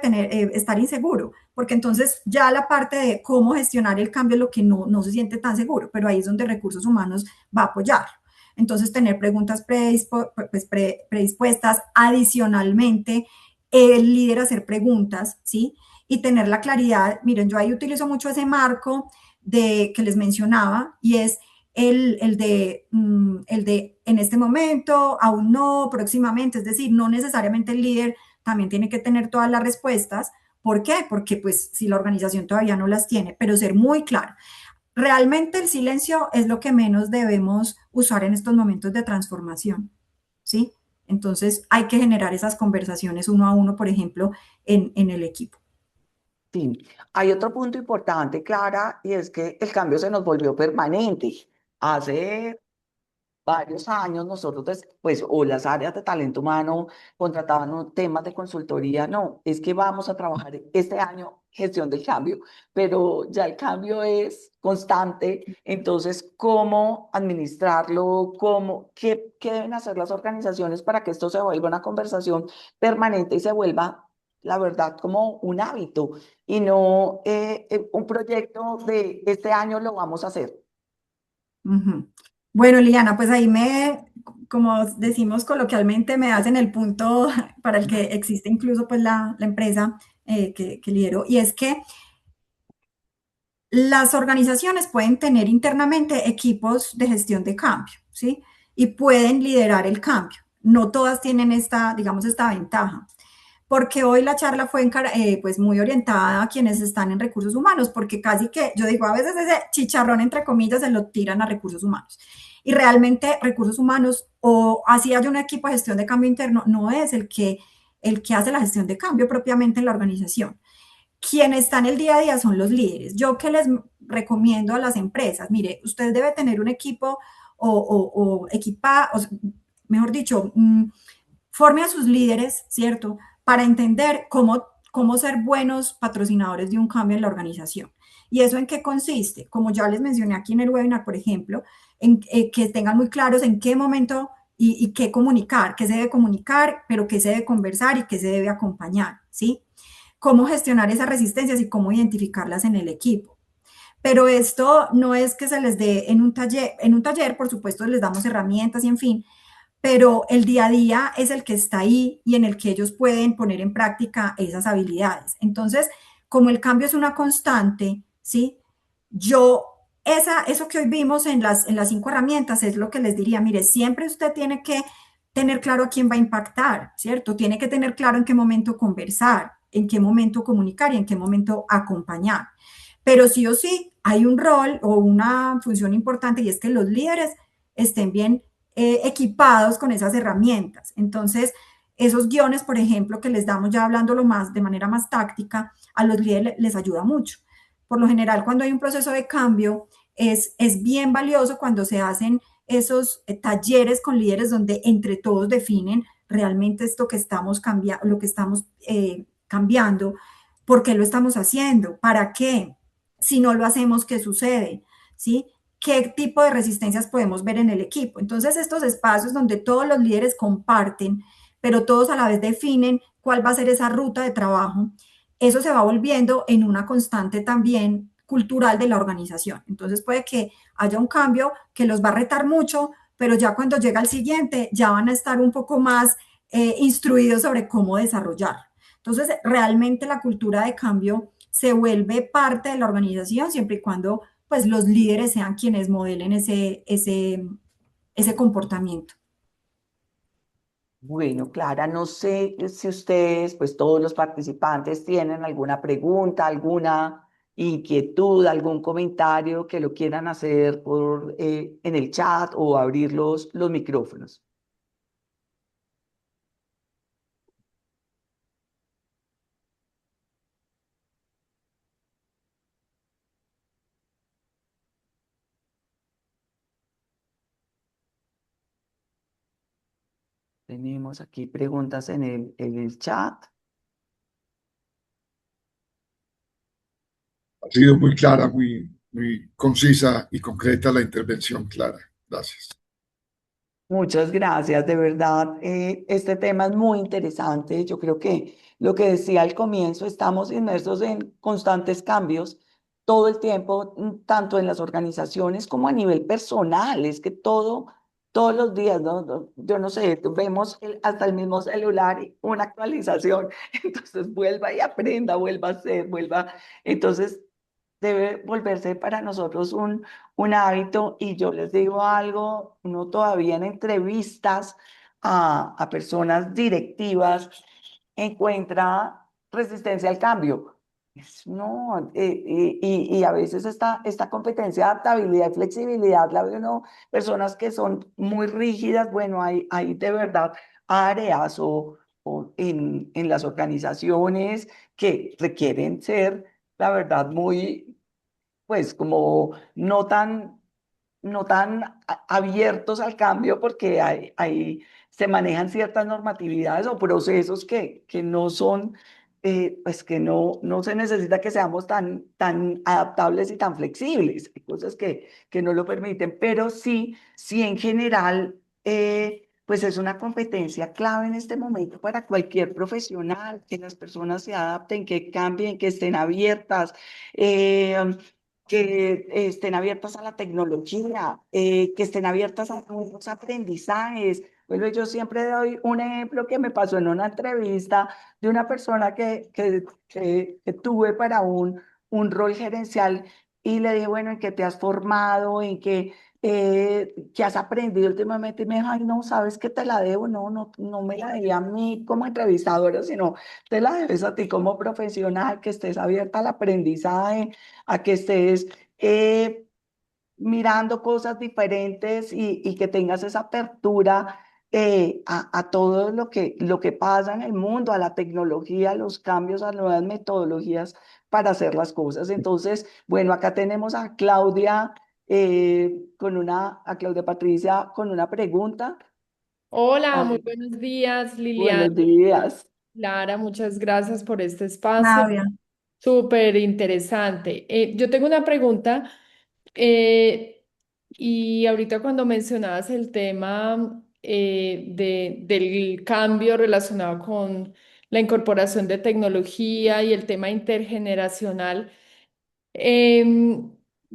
estar inseguro? Porque entonces ya la parte de cómo gestionar el cambio es lo que no se siente tan seguro, pero ahí es donde recursos humanos va a apoyar. Entonces, tener preguntas predispuestas, adicionalmente, el líder hacer preguntas, ¿sí? Y tener la claridad, miren, yo ahí utilizo mucho ese marco que les mencionaba, y es el de en este momento, aún no, próximamente, es decir, no necesariamente el líder también tiene que tener todas las respuestas. ¿Por qué? Porque pues si la organización todavía no las tiene, pero ser muy claro. Realmente el silencio es lo que menos debemos usar en estos momentos de transformación, ¿sí? Entonces hay que generar esas conversaciones uno a uno, por ejemplo, en el equipo. Sí, hay otro punto importante, Clara, y es que el cambio se nos volvió permanente. Hace varios años nosotros, pues, o las áreas de talento humano contrataban temas de consultoría. No, es que vamos a trabajar este año gestión del cambio, pero ya el cambio es constante. Entonces, ¿cómo administrarlo? ¿Qué deben hacer las organizaciones para que esto se vuelva una conversación permanente y se vuelva, la verdad, como un hábito y no un proyecto de este año lo vamos a hacer? Ujú. Bueno, Liliana, pues ahí como decimos coloquialmente, me hacen el punto para el que existe incluso pues la empresa que lidero, y es que las organizaciones pueden tener internamente equipos de gestión de cambio, ¿sí? Y pueden liderar el cambio. No todas tienen digamos, esta ventaja. Porque hoy la charla fue pues muy orientada a quienes están en recursos humanos, porque casi que, yo digo, a veces ese chicharrón, entre comillas, se lo tiran a recursos humanos. Y realmente recursos humanos, o así hay un equipo de gestión de cambio interno, no es el que hace la gestión de cambio propiamente en la organización. Quienes están el día a día son los líderes. Yo que les recomiendo a las empresas, mire, usted debe tener un equipo mejor dicho, forme a sus líderes, ¿cierto? Para entender cómo ser buenos patrocinadores de un cambio en la organización. ¿Y eso en qué consiste? Como ya les mencioné aquí en el webinar, por ejemplo, que tengan muy claros en qué momento y qué comunicar, qué se debe comunicar, pero qué se debe conversar y qué se debe acompañar, ¿sí? Cómo gestionar esas resistencias y cómo identificarlas en el equipo. Pero esto no es que se les dé en un taller, por supuesto les damos herramientas y en fin, pero el día a día es el que está ahí y en el que ellos pueden poner en práctica esas habilidades. Entonces, como el cambio es una constante, ¿sí? Yo, eso que hoy vimos en las 5 herramientas es lo que les diría, mire, siempre usted tiene que tener claro a quién va a impactar, ¿cierto? Tiene que tener claro en qué momento conversar, en qué momento comunicar y en qué momento acompañar. Pero sí o sí hay un rol o una función importante y es que los líderes estén bien equipados con esas herramientas. Entonces, esos guiones, por ejemplo, que les damos ya hablándolo más de manera más táctica, a los líderes les ayuda mucho. Por lo general, cuando hay un proceso de cambio, es bien valioso cuando se hacen esos talleres con líderes donde entre todos definen realmente esto que estamos cambiando, lo que estamos cambiando, por qué lo estamos haciendo, para qué, si no lo hacemos, qué sucede, ¿sí? ¿Qué tipo de resistencias podemos ver en el equipo? Entonces, estos espacios donde todos los líderes comparten, pero todos a la vez definen cuál va a ser esa ruta de trabajo, eso se va volviendo en una constante también cultural de la organización. Entonces puede que haya un cambio que los va a retar mucho, pero ya cuando llega el siguiente ya van a estar un poco más instruidos sobre cómo desarrollar. Entonces, realmente la cultura de cambio se vuelve parte de la organización siempre y cuando pues los líderes sean quienes modelen ese comportamiento. Bueno, Clara, no sé si ustedes, pues todos los participantes tienen alguna pregunta, alguna inquietud, algún comentario que lo quieran hacer en el chat o abrir los micrófonos. Tenemos aquí preguntas en el chat. Ha sido muy clara, muy concisa y concreta la intervención, Clara. Gracias. Muchas gracias, de verdad. Este tema es muy interesante. Yo creo que lo que decía al comienzo, estamos inmersos en constantes cambios todo el tiempo, tanto en las organizaciones como a nivel personal. Es que todos los días, ¿no? Yo no sé, vemos hasta el mismo celular y una actualización. Entonces, vuelva y aprenda, vuelva a hacer, vuelva. Entonces, debe volverse para nosotros un hábito y yo les digo algo, uno todavía en entrevistas a personas directivas encuentra resistencia al cambio. No, y a veces esta competencia de adaptabilidad y flexibilidad la ve uno, personas que son muy rígidas, bueno, hay de verdad áreas o en las organizaciones que requieren ser, la verdad, muy pues como no tan abiertos al cambio porque se manejan ciertas normatividades o procesos que no son, pues que no se necesita que seamos tan adaptables y tan flexibles. Hay cosas que no lo permiten, pero sí en general, pues es una competencia clave en este momento para cualquier profesional, que las personas se adapten, que cambien, que estén abiertas. Que estén abiertas a la tecnología, que estén abiertas a nuevos aprendizajes. Bueno, yo siempre doy un ejemplo que me pasó en una entrevista de una persona que tuve para un rol gerencial y le dije, bueno, ¿en qué te has formado? ¿Qué has aprendido últimamente? Y me dijo, ay, no, ¿sabes que te la debo? No me la debí a mí como entrevistadora, sino te la debes a ti como profesional, que estés abierta al aprendizaje, a que estés mirando cosas diferentes y que tengas esa apertura a todo lo que pasa en el mundo, a la tecnología, a los cambios, a nuevas metodologías para hacer las cosas. Entonces, bueno, acá tenemos a Claudia, a Claudia Patricia con una pregunta. Hola, muy Ay, buenos días, Liliana. buenos días. Lara, muchas gracias por este espacio. Claudia. Súper interesante. Yo tengo una pregunta eh, y ahorita cuando mencionabas el tema del cambio relacionado con la incorporación de tecnología y el tema intergeneracional,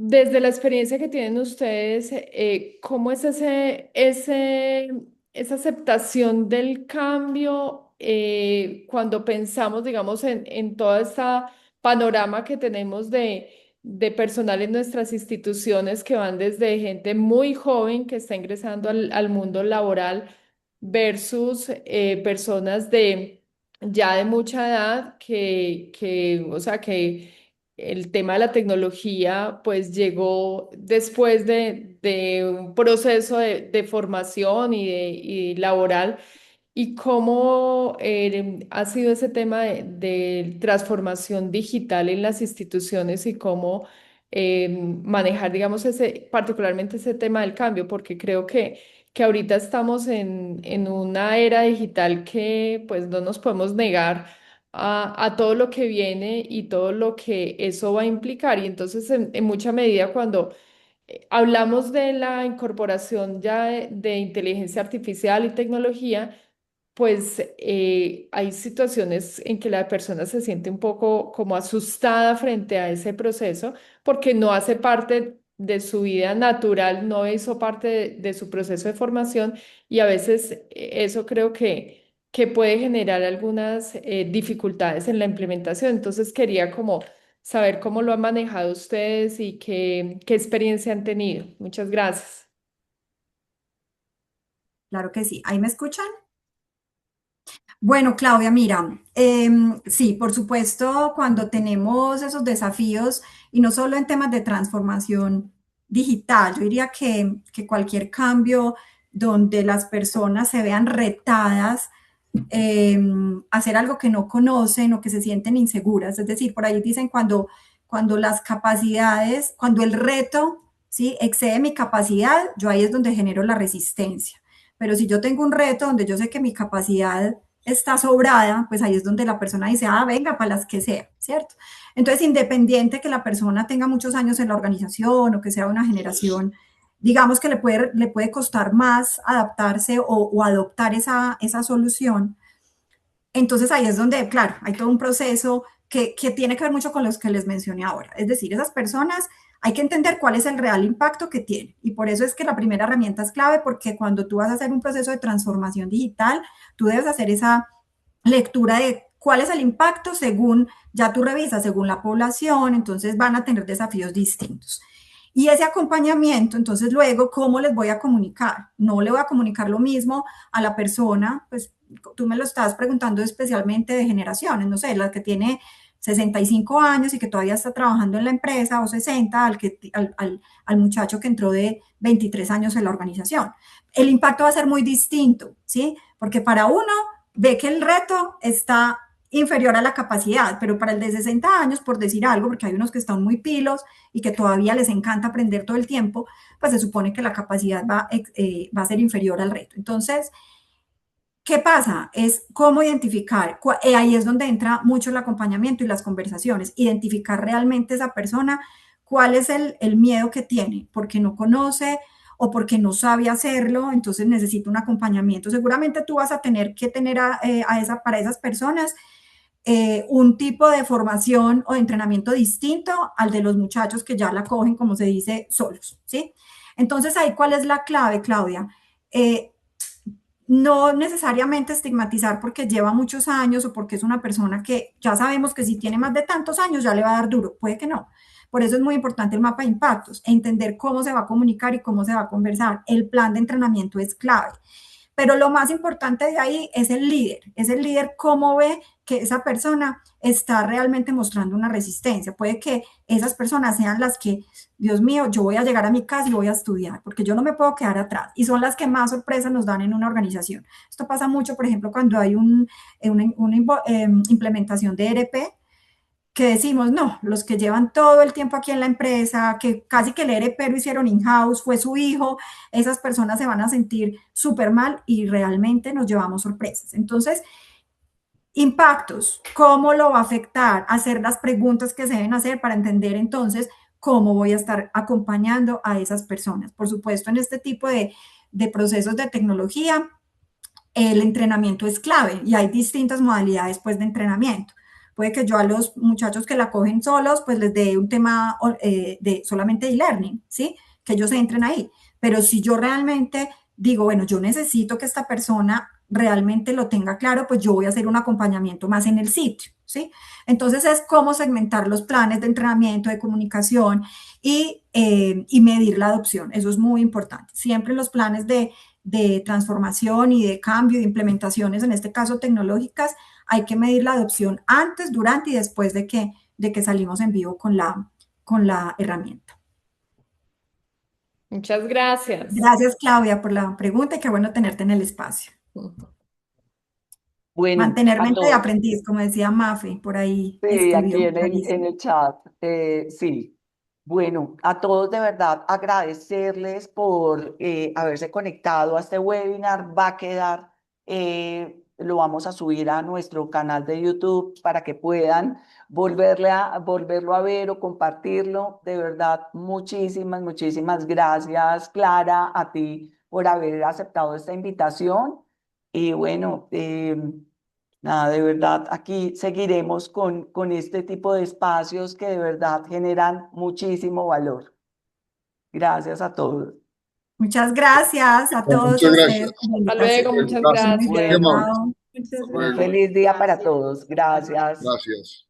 desde la experiencia que tienen ustedes, ¿cómo es ese esa aceptación del cambio cuando pensamos, digamos, en todo este panorama que tenemos de personal en nuestras instituciones que van desde gente muy joven que está ingresando al mundo laboral versus personas ya de mucha edad o sea, que el tema de la tecnología pues llegó después de un proceso de formación y laboral y cómo ha sido ese tema de transformación digital en las instituciones y cómo manejar, digamos, particularmente ese tema del cambio, porque creo que ahorita estamos en una era digital que pues no nos podemos negar a todo lo que viene y todo lo que eso va a implicar. Y entonces, en mucha medida, cuando hablamos de la incorporación ya de inteligencia artificial y tecnología, pues hay situaciones en que la persona se siente un poco como asustada frente a ese proceso porque no hace parte de su vida natural, no hizo parte de su proceso de formación y a veces eso creo que puede generar algunas dificultades en la implementación. Entonces quería como saber cómo lo han manejado ustedes y qué experiencia han tenido. Muchas gracias. Claro que sí. ¿Ahí me escuchan? Bueno, Claudia, mira, sí, por supuesto, cuando tenemos esos desafíos, y no solo en temas de transformación digital, yo diría que cualquier cambio donde las personas se vean retadas a hacer algo que no conocen o que se sienten inseguras, es decir, por ahí dicen cuando las capacidades, cuando el reto, ¿sí?, excede mi capacidad, yo ahí es donde genero la resistencia. Pero si yo tengo un reto donde yo sé que mi capacidad está sobrada, pues ahí es donde la persona dice, ah, venga, para las que sea, ¿cierto? Entonces, independiente que la persona tenga muchos años en la organización o que sea una generación, digamos que le puede costar más adaptarse o adoptar esa solución. Entonces ahí es donde, claro, hay todo un proceso que tiene que ver mucho con los que les mencioné ahora. Es decir, esas personas hay que entender cuál es el real impacto que tienen. Y por eso es que la primera herramienta es clave, porque cuando tú vas a hacer un proceso de transformación digital, tú debes hacer esa lectura de cuál es el impacto según, ya tú revisas, según la población, entonces van a tener desafíos distintos. Y ese acompañamiento, entonces luego, ¿cómo les voy a comunicar? No le voy a comunicar lo mismo a la persona, pues tú me lo estás preguntando especialmente de generaciones, no sé, la que tiene 65 años y que todavía está trabajando en la empresa, o 60, al muchacho que entró de 23 años en la organización. El impacto va a ser muy distinto, ¿sí? Porque para uno ve que el reto está inferior a la capacidad, pero para el de 60 años, por decir algo, porque hay unos que están muy pilos y que todavía les encanta aprender todo el tiempo, pues se supone que la capacidad va a ser inferior al reto. Entonces, ¿qué pasa? Es cómo identificar, ahí es donde entra mucho el acompañamiento y las conversaciones, identificar realmente esa persona, cuál es el miedo que tiene, porque no conoce o porque no sabe hacerlo, entonces necesita un acompañamiento. Seguramente tú vas a tener que tener para esas personas un tipo de formación o de entrenamiento distinto al de los muchachos que ya la cogen, como se dice, solos, ¿sí? Entonces, ahí, ¿cuál es la clave, Claudia? No necesariamente estigmatizar porque lleva muchos años o porque es una persona que ya sabemos que si tiene más de tantos años ya le va a dar duro, puede que no. Por eso es muy importante el mapa de impactos, entender cómo se va a comunicar y cómo se va a conversar. El plan de entrenamiento es clave. Pero lo más importante de ahí es el líder cómo ve que esa persona está realmente mostrando una resistencia. Puede que esas personas sean las que, Dios mío, yo voy a llegar a mi casa y voy a estudiar, porque yo no me puedo quedar atrás. Y son las que más sorpresas nos dan en una organización. Esto pasa mucho, por ejemplo, cuando hay una implementación de ERP, que decimos, no, los que llevan todo el tiempo aquí en la empresa, que casi que el ERP lo hicieron in-house, fue su hijo, esas personas se van a sentir súper mal y realmente nos llevamos sorpresas. Entonces, impactos, ¿cómo lo va a afectar? Hacer las preguntas que se deben hacer para entender entonces cómo voy a estar acompañando a esas personas. Por supuesto, en este tipo de procesos de tecnología, el entrenamiento es clave y hay distintas modalidades pues de entrenamiento. Puede que yo a los muchachos que la cogen solos, pues les dé un tema de solamente e-learning, ¿sí? Que ellos entren ahí. Pero si yo realmente digo, bueno, yo necesito que esta persona realmente lo tenga claro, pues yo voy a hacer un acompañamiento más en el sitio, ¿sí? Entonces es cómo segmentar los planes de entrenamiento, de comunicación y medir la adopción. Eso es muy importante. Siempre los planes de transformación y de cambio, de implementaciones, en este caso tecnológicas, hay que medir la adopción antes, durante y después de que salimos en vivo con la herramienta. Muchas gracias. Gracias, Claudia, por la pregunta y qué bueno tenerte en el espacio. Bueno, Mantener a mente de todos. aprendiz, como decía Mafe, por ahí Sí, aquí escribió. en Clarísimo. el chat. Sí. Bueno, a todos de verdad agradecerles por haberse conectado a este webinar. Va a quedar, lo vamos a subir a nuestro canal de YouTube para que puedan volverlo a ver o compartirlo. De verdad, muchísimas gracias, Clara, a ti por haber aceptado esta invitación. Y bueno, nada, de verdad, aquí seguiremos con este tipo de espacios que de verdad generan muchísimo valor. Gracias a todos. Muchas gracias a todos y a Muchas ustedes gracias. por la Hasta invitación. luego, muchas Gracias. Muy bien, gracias. Bueno, chao. Muchas un gracias. feliz día para todos. Gracias. Gracias.